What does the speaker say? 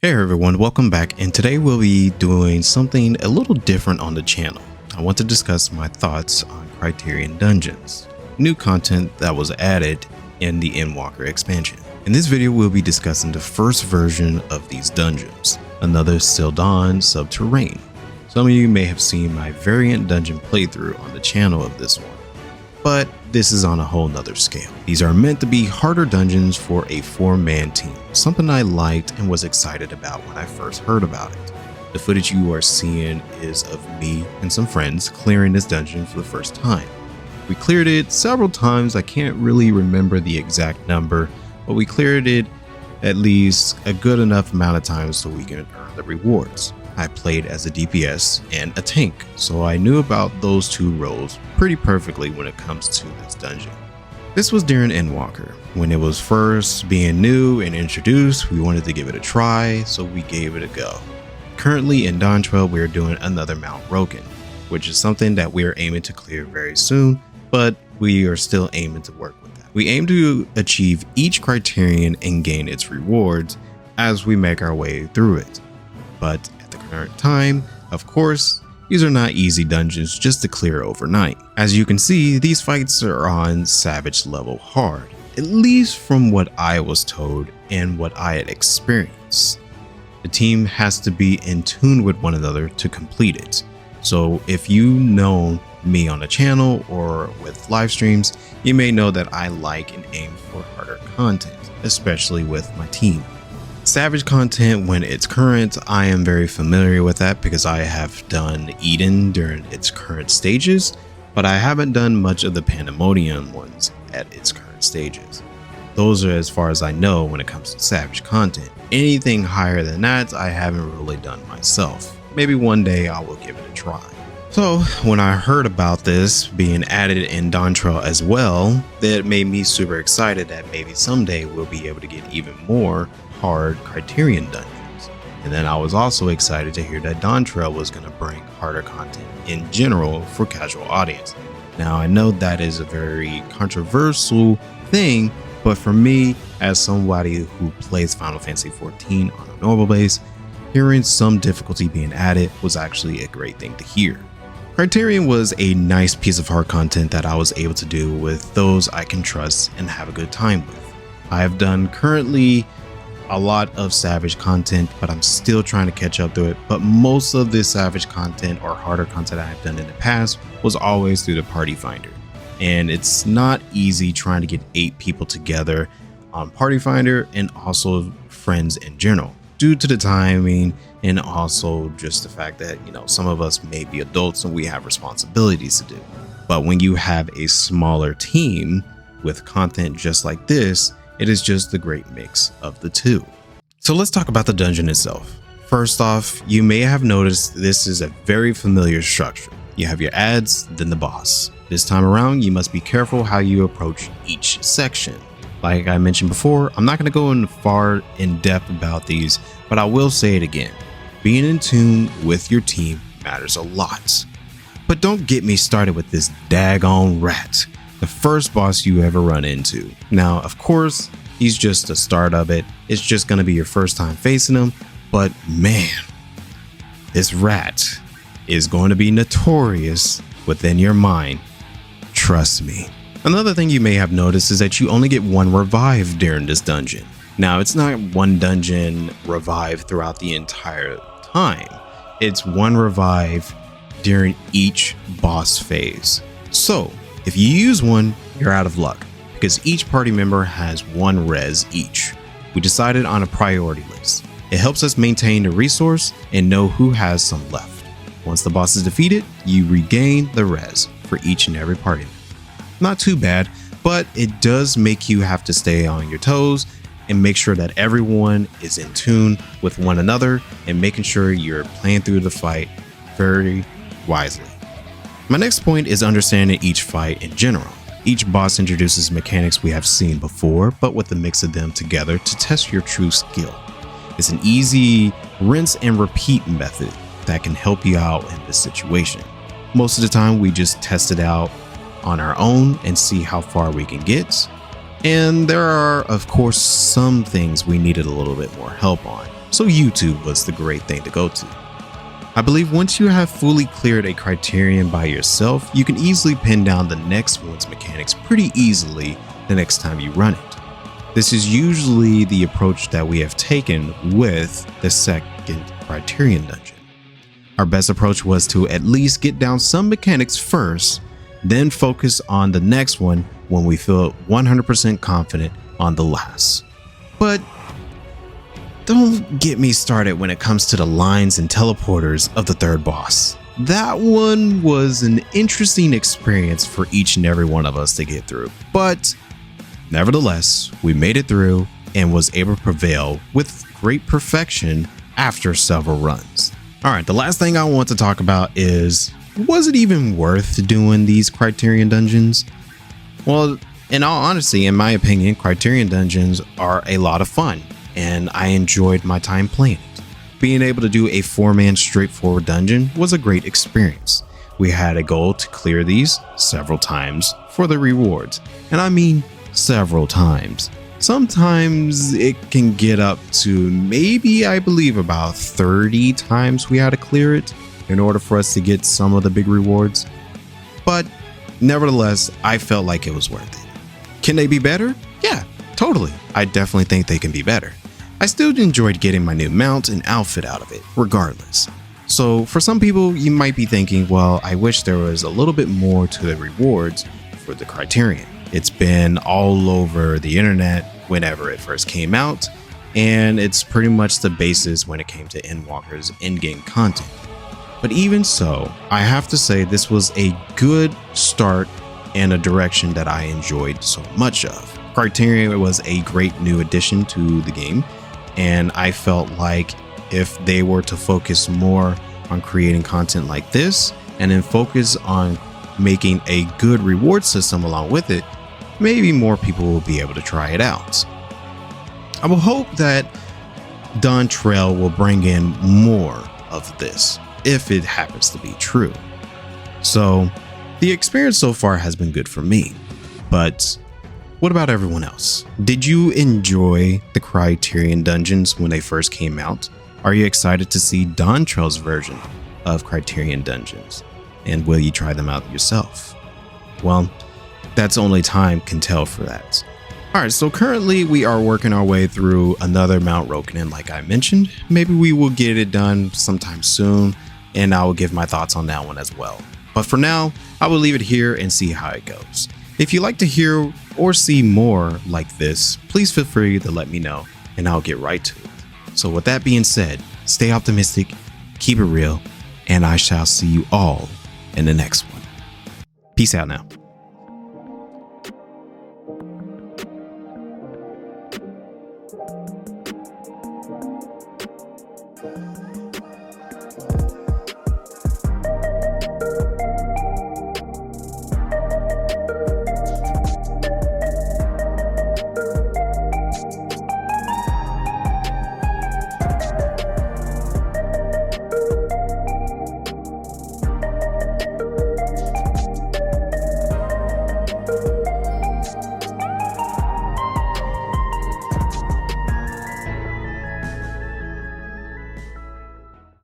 Hey everyone, welcome back, and today we'll be doing something a little different on the channel. I want to discuss my thoughts on Criterion Dungeons, new content that was added in the Endwalker expansion. In this video we'll be discussing the first version of these dungeons, another Sil'dihn Subterrane. Some of you may have seen my variant dungeon playthrough on the channel of this one, but this is on a whole nother scale. These are meant to be harder dungeons for a 4-man team, something I liked and was excited about when I first heard about it. The footage you are seeing is of me and some friends clearing this dungeon for the first time. We cleared it several times. I can't really remember the exact number, but we cleared it at least a good enough amount of times so we can earn the rewards. I played as a DPS and a tank, so I knew about those two roles pretty perfectly when it comes to this dungeon. This was during Endwalker. When it was first being new and introduced, we wanted to give it a try, so we gave it a go. Currently in dawntrail, we're doing another Mount Broken, which is something that we're aiming to clear very soon, but we are still aiming to work with that. We aim to achieve each criterion and gain its rewards as we make our way through it. But at the current time, of course, these are not easy dungeons just to clear overnight. As you can see, these fights are on Savage level hard, at least from what I was told and what I had experienced. The team has to be in tune with one another to complete it. So if you know me on the channel or with live streams, you may know that I like and aim for harder content, especially with my team. Savage content when it's current, I am very familiar with that because I have done Eden during its current stages, but I haven't done much of the Pandemonium ones at its current stages. Those are as far as I know when it comes to Savage content. Anything higher than that, I haven't really done myself. Maybe one day I will give it a try. So when I heard about this being added in dawntrail as well, that made me super excited that maybe someday we'll be able to get even more hard Criterion Dungeons. And then I was also excited to hear that dawntrail was going to bring harder content in general for casual audience. Now I know that is a very controversial thing, but for me, as somebody who plays Final Fantasy XIV on a normal base, hearing some difficulty being added was actually a great thing to hear. Criterion was a nice piece of hard content that I was able to do with those I can trust and have a good time with. I have done currently a lot of Savage content, but I'm still trying to catch up to it. But most of this Savage content or harder content I've done in the past was always through the Party Finder. And it's not easy trying to get 8 people together on Party Finder and also friends in general, due to the timing and also just the fact that, some of us may be adults and we have responsibilities to do. But when you have a smaller team with content just like this, it is just the great mix of the two. So let's talk about the dungeon itself. First off, you may have noticed this is a very familiar structure. You have your ads, then the boss. This time around, you must be careful how you approach each section. Like I mentioned before, I'm not going to go in far in depth about these, but I will say it again. Being in tune with your team matters a lot. But don't get me started with this daggone rat, the first boss you ever run into. Now, of course, he's just the start of it. It's just going to be your first time facing him, but man, this rat is going to be notorious within your mind. Trust me. Another thing you may have noticed is that you only get 1 revive during this dungeon. Now, it's not 1 dungeon revive throughout the entire time. It's 1 revive during each boss phase. So, if you use one, you're out of luck because each party member has 1 res each. We decided on a priority list. It helps us maintain the resource and know who has some left. Once the boss is defeated, you regain the res for each and every party member. Not too bad, but it does make you have to stay on your toes and make sure that everyone is in tune with one another and making sure you're playing through the fight very wisely. My next point is understanding each fight in general. Each boss introduces mechanics we have seen before, but with a mix of them together to test your true skill. It's an easy rinse and repeat method that can help you out in this situation. Most of the time we just test it out on our own and see how far we can get. And there are, of course, some things we needed a little bit more help on. so YouTube was the great thing to go to. I believe once you have fully cleared a Criterion by yourself, you can easily pin down the next one's mechanics pretty easily the next time you run it. This is usually the approach that we have taken with the second Criterion Dungeon. Our best approach was to at least get down some mechanics first, then focus on the next one when we feel 100% confident on the last. But don't get me started when it comes to the lines and teleporters of the third boss. That one was an interesting experience for each and every one of us to get through, but nevertheless, we made it through and was able to prevail with great perfection after several runs. Alright, the last thing I want to talk about is, was it even worth doing these Criterion Dungeons? Well, in all honesty, in my opinion, Criterion Dungeons are a lot of fun, and I enjoyed my time playing it. Being able to do a 4-man straightforward dungeon was a great experience. We had a goal to clear these several times for the rewards, and I mean several times. Sometimes it can get up to maybe, I believe, about 30 times we had to clear it in order for us to get some of the big rewards. But nevertheless, I felt like it was worth it. Can they be better? Yeah, totally. I definitely think they can be better. I still enjoyed getting my new mount and outfit out of it, regardless. So for some people, you might be thinking, well, I wish there was a little bit more to the rewards for the Criterion. It's been all over the internet whenever it first came out, and it's pretty much the basis when it came to Endwalker's endgame content. But even so, I have to say this was a good start and a direction that I enjoyed so much of. Criterion was a great new addition to the game, and I felt like if they were to focus more on creating content like this and then focus on making a good reward system along with it, maybe more people will be able to try it out. I will hope that Dawntrail will bring in more of this if it happens to be true. So the experience so far has been good for me, but what about everyone else? Did you enjoy the Criterion Dungeons when they first came out? Are you excited to see Dawntrail's version of Criterion Dungeons? And will you try them out yourself? Well, that's only time can tell for that. Alright, so currently we are working our way through another Mount Rokanen like I mentioned. Maybe we will get it done sometime soon, and I will give my thoughts on that one as well. But for now, I will leave it here and see how it goes. If you'd like to hear or see more like this, please feel free to let me know and I'll get right to it. So with that being said, stay optimistic, keep it real, and I shall see you all in the next one. Peace out now.